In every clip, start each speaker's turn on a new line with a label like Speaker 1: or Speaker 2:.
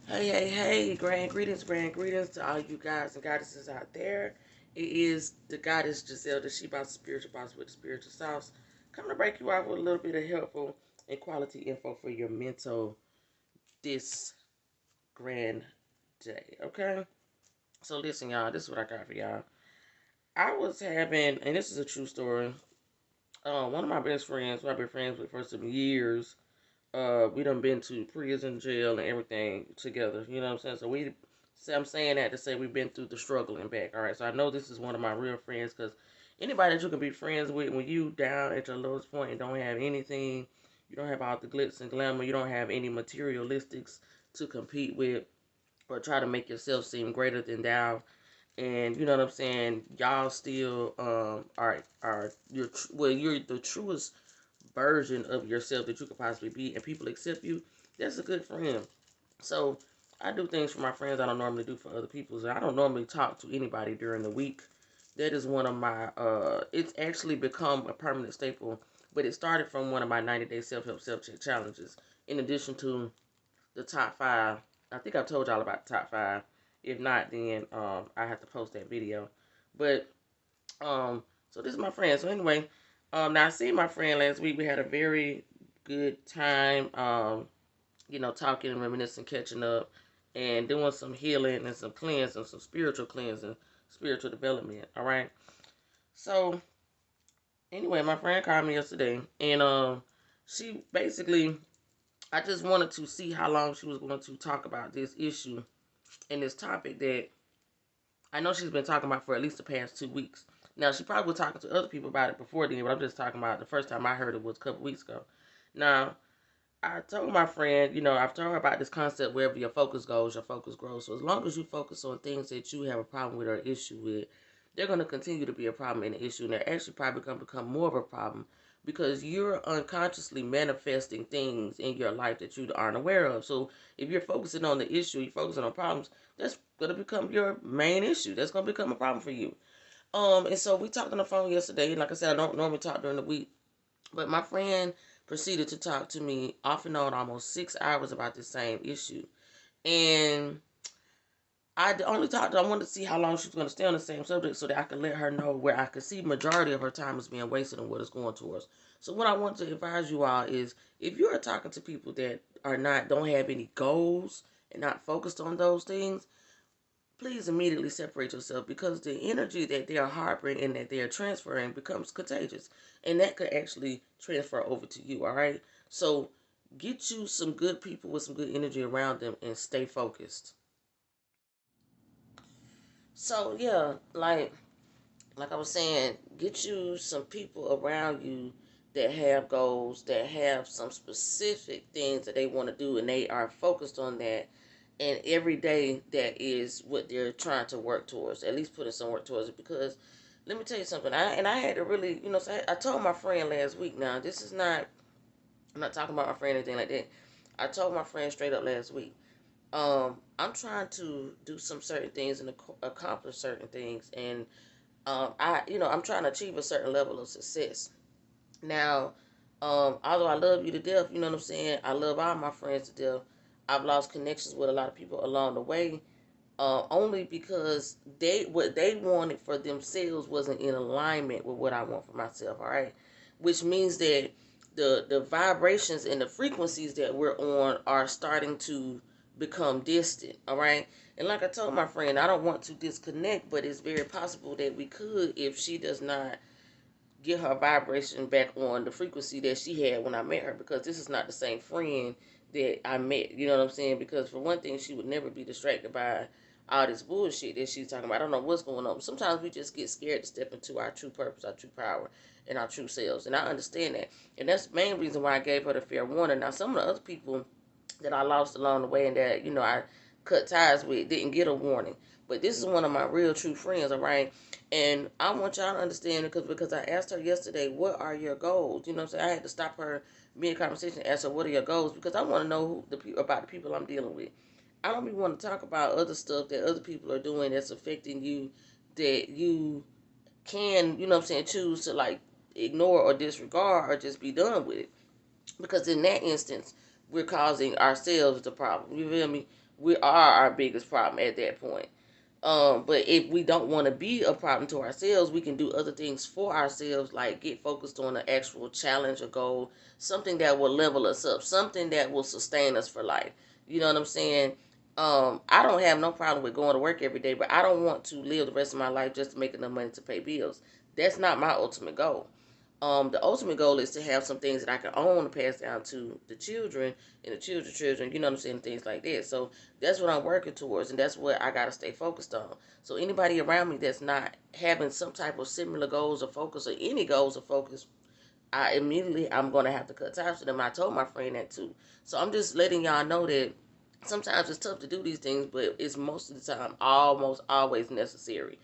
Speaker 1: Hey, grand greetings to all you guys and goddesses out there. It is the goddess Jazzelda Shiiboss, spiritual boss with spiritual sauce, coming to break you off with a little bit of helpful and quality info for your mental this grand day, okay? So listen, y'all, this is what I got for y'all. I was having, and this is a true story, one of my best friends, who I've been friends with for some years, we done been to prison, jail, and everything together. You know what I'm saying? I'm saying that to say we've been through the struggle and back. All right. So I know this is one of my real friends because anybody that you can be friends with when you down at your lowest point and don't have anything, you don't have all the glitz and glamour, you don't have any materialistics to compete with or try to make yourself seem greater than thou. And you know what I'm saying? Y'all still are you're the truest version of yourself that you could possibly be, and people accept you. That's a good friend. So I do things for my friends I don't normally do for other people. So I don't normally talk to anybody during the week. That is one of my it's actually become a permanent staple, but it started from one of my 90-day self-help self-check challenges. In addition to the top five, I think I've told y'all about the top five. If not, then I have to post that video. But so this is my friend. So anyway, now I seen my friend last week. We had a very good time. Talking, reminiscing, catching up, and doing some healing and some cleansing, some spiritual cleansing, spiritual development. All right. So anyway, my friend called me yesterday, and she basically, I just wanted to see how long she was going to talk about this issue and this topic that I know she's been talking about for at least the past 2 weeks. Now, she probably was talking to other people about it before then, but I'm just talking about the first time I heard it was a couple weeks ago. Now, I told my friend, I've told her about this concept wherever your focus goes, your focus grows. So as long as you focus on things that you have a problem with or issue with, they're going to continue to be a problem and an issue. And they're actually probably going to become more of a problem because you're unconsciously manifesting things in your life that you aren't aware of. So if you're focusing on the issue, you're focusing on problems, that's going to become your main issue. That's going to become a problem for you. And so we talked on the phone yesterday. Like I said, I don't normally talk during the week, but my friend proceeded to talk to me off and on almost 6 hours about the same issue. And I wanted to see how long she was going to stay on the same subject so that I could let her know where I could see majority of her time is being wasted and what it's going towards. So what I want to advise you all is if you're talking to people that don't have any goals and not focused on those things, please immediately separate yourself because the energy that they are harboring and that they are transferring becomes contagious. And that could actually transfer over to you, all right? So get you some good people with some good energy around them and stay focused. So yeah, like I was saying, get you some people around you that have goals, that have some specific things that they want to do, and they are focused on that. And every day, that is what they're trying to work towards, at least putting some work towards it. Because let me tell you something, I had to really, so I told my friend last week. Now, this is not, I'm not talking about my friend or anything like that. I told my friend straight up last week. I'm trying to do some certain things and accomplish certain things, and I'm trying to achieve a certain level of success. Now, although I love you to death, you know what I'm saying? I love all my friends to death. I've lost connections with a lot of people along the way, only because what they wanted for themselves wasn't in alignment with what I want for myself. All right, which means that the vibrations and the frequencies that we're on are starting to become distant. All right, and like I told my friend, I don't want to disconnect, but it's very possible that we could if she does not get her vibration back on the frequency that she had when I met her, because this is not the same friend that I met. You know what I'm saying? Because for one thing, she would never be distracted by all this bullshit that she's talking about. I don't know what's going on. Sometimes we just get scared to step into our true purpose, our true power, and our true selves. And I understand that. And that's the main reason why I gave her the fair warning. Now, some of the other people that I lost along the way and that, I cut ties with didn't get a warning. But this is one of my real true friends, all right? And I want y'all to understand because I asked her yesterday, what are your goals? You know what I'm saying? I had to stop her mid-conversation and ask her, what are your goals? Because I want to know about the people I'm dealing with. I don't even want to talk about other stuff that other people are doing that's affecting you, that you can, you know what I'm saying, choose to like ignore or disregard or just be done with it. Because in that instance, we're causing ourselves the problem. You feel me? We are our biggest problem at that point. But if we don't want to be a problem to ourselves, we can do other things for ourselves, like get focused on an actual challenge or goal, something that will level us up, something that will sustain us for life. You know what I'm saying? I don't have no problem with going to work every day, but I don't want to live the rest of my life just to make enough money to pay bills. That's not my ultimate goal. The ultimate goal is to have some things that I can own and pass down to the children and the children's children, you know what I'm saying, things like that. So that's what I'm working towards, and that's what I got to stay focused on. So anybody around me that's not having some type of similar goals or focus or any goals or focus, I'm going to have to cut ties with them. I told my friend that too. So I'm just letting y'all know that sometimes it's tough to do these things, but it's most of the time almost always necessary.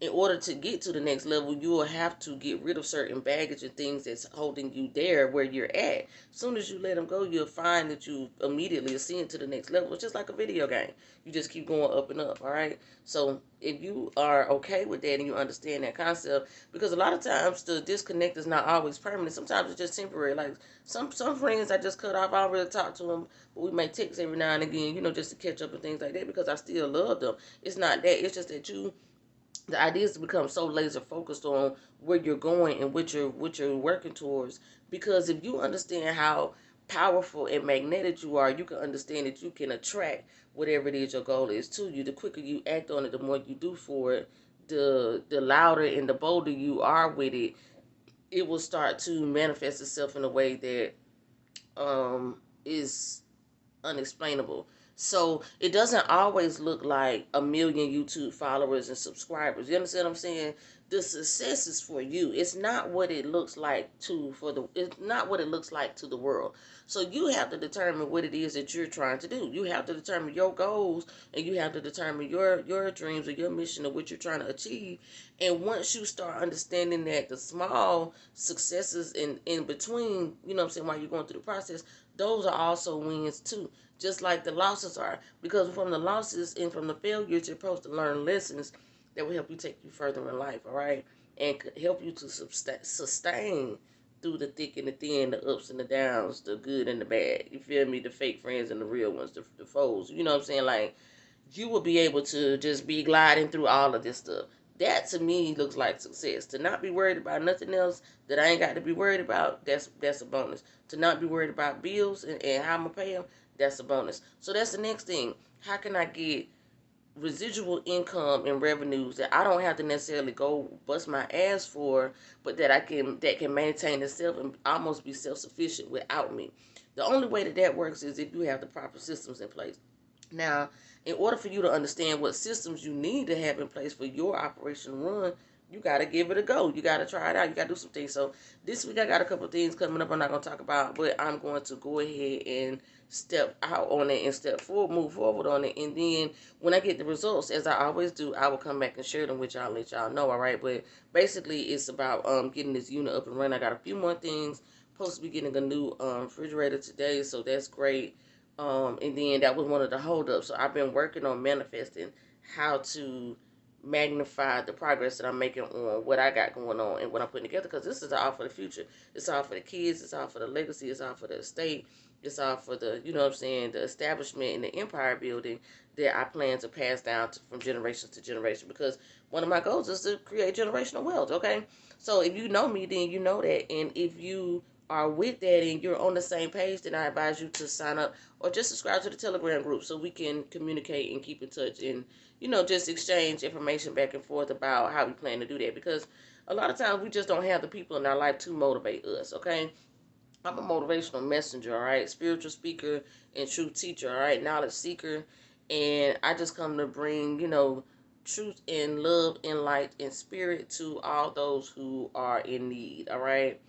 Speaker 1: In order to get to the next level, you will have to get rid of certain baggage and things that's holding you there where you're at. As soon as you let them go, you'll find that you immediately ascend to the next level. It's just like a video game. You just keep going up and up, all right? So if you are okay with that and you understand that concept, because a lot of times the disconnect is not always permanent. Sometimes it's just temporary. Like some friends I just cut off. I don't really talk to them, but we may text every now and again, you know, just to catch up and things like that, because I still love them. It's not that. It's just that the idea is to become so laser focused on where you're going and what you're working towards. Because if you understand how powerful and magnetic you are, you can understand that you can attract whatever it is your goal is to you. The quicker you act on it, the more you do for it, the louder and the bolder you are with it. It will start to manifest itself in a way that is unexplainable. So it doesn't always look like a million YouTube followers and subscribers. You understand what I'm saying? The success is for you. It's not what it looks like it's not what it looks like to the world. So you have to determine what it is that you're trying to do. You have to determine your goals, and you have to determine your dreams or your mission of what you're trying to achieve. And once you start understanding that the small successes in between, you know what I'm saying, while you're going through the process, those are also wins too, just like the losses are. Because from the losses and from the failures, you're supposed to learn lessons that will help you take you further in life, all right? And help you to sustain through the thick and the thin, the ups and the downs, the good and the bad. You feel me? The fake friends and the real ones, the foes. You know what I'm saying? Like, you will be able to just be gliding through all of this stuff. That to me looks like success. To not be worried about nothing else that I ain't got to be worried about, that's a bonus. To not be worried about bills and how I'm going to pay them, that's a bonus. So that's the next thing. How can I get residual income and revenues that I don't have to necessarily go bust my ass for, but that can maintain itself and almost be self-sufficient without me? The only way that works is if you have the proper systems in place. Now, in order for you to understand what systems you need to have in place for your operation run, you got to give it a go. You got to try it out. You got to do some things. So this week I got a couple of things coming up I'm not going to talk about, but I'm going to go ahead and step out on it and move forward on it. And then when I get the results, as I always do, I will come back and share them with y'all and let y'all know, all right? But basically, it's about getting this unit up and running. I got a few more things. Supposed to be getting a new refrigerator today, so that's great. And then that was one of the holdups. So I've been working on manifesting how to magnify the progress that I'm making on what I got going on and what I'm putting together, because this is all for the future. It's all for the kids. It's all for the legacy. It's all for the estate. It's all for the, you know what I'm saying, the establishment and the empire building that I plan to pass down from generation to generation, because one of my goals is to create generational wealth, okay? So if you know me, then you know that. And if you are with that and you're on the same page, then I advise you to sign up or just subscribe to the Telegram group so we can communicate and keep in touch and, you know, just exchange information back and forth about how we plan to do that. Because a lot of times we just don't have the people in our life to motivate us, okay? I'm a motivational messenger, all right? Spiritual speaker and truth teacher, all right? Knowledge seeker. And I just come to bring, you know, truth and love and light and spirit to all those who are in need, all right?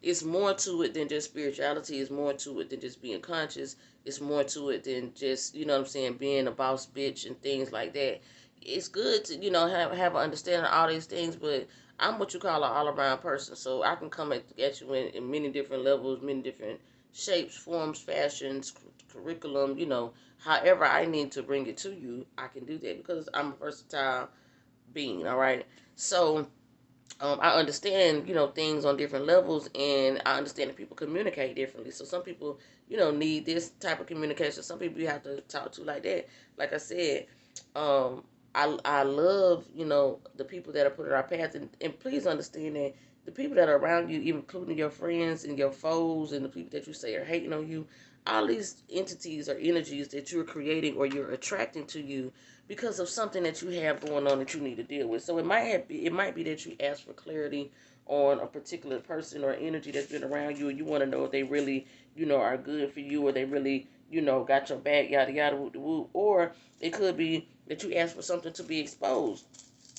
Speaker 1: It's more to it than just spirituality. It's more to it than just being conscious. It's more to it than just, you know what I'm saying, being a boss bitch and things like that. It's good to, you know, have an understanding of all these things, but I'm what you call an all-around person, so I can come at you in many different levels, many different shapes, forms, fashions, curriculum, you know, however I need to bring it to you, I can do that because I'm a versatile being, all right? So I understand, things on different levels, and I understand that people communicate differently. So some people, need this type of communication. Some people you have to talk to like that. Like I said, um, I love, the people that are put in our path, and please understand that the people that are around you, including your friends and your foes and the people that you say are hating on you, all these entities or energies that you're creating or you're attracting to you because of something that you have going on that you need to deal with. So it might be that you ask for clarity on a particular person or energy that's been around you, and you want to know if they really, are good for you, or they really, got your back, yada yada, whoop de whoop. Or it could be that you ask for something to be exposed.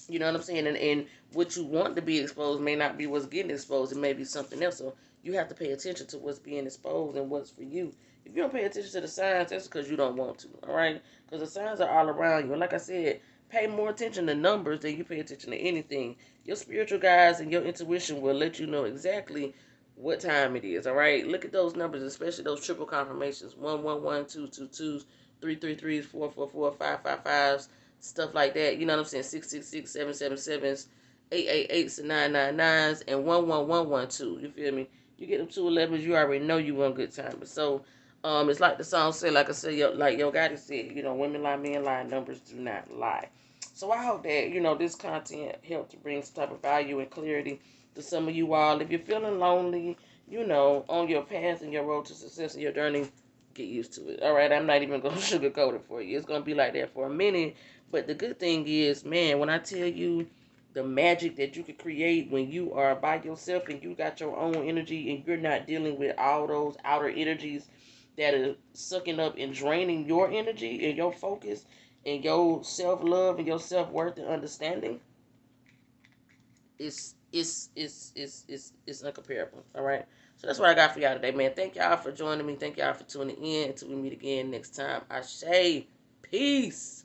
Speaker 1: You know what I'm saying? And what you want to be exposed may not be what's getting exposed. It may be something else. So you have to pay attention to what's being exposed and what's for you. If you don't pay attention to the signs, that's because you don't want to. All right? Because the signs are all around you. And like I said, pay more attention to numbers than you pay attention to anything. Your spiritual guides and your intuition will let you know exactly what time it is. All right? Look at those numbers, especially those triple confirmations: 111, 222s, 333s, 444, 555s, stuff like that. You know what I'm saying? 666, 777s, 888s, and 999s, and 11112. You feel me? You get them 211s, you already know you want good time. But so, it's like the song said, like I said, like Yo Gotti said, women lie, men lie, numbers do not lie. So I hope that, this content helped to bring some type of value and clarity to some of you all. If you're feeling lonely, on your path and your road to success and your journey, get used to it. All right, I'm not even going to sugarcoat it for you. It's going to be like that for a minute. But the good thing is, man, when I tell you the magic that you can create when you are by yourself and you got your own energy and you're not dealing with all those outer energies that are sucking up and draining your energy and your focus and your self-love and your self-worth and understanding, it's uncomparable. All right. So that's what I got for y'all today, man. Thank y'all for joining me. Thank y'all for tuning in. Until we meet again next time. Ashe. Peace.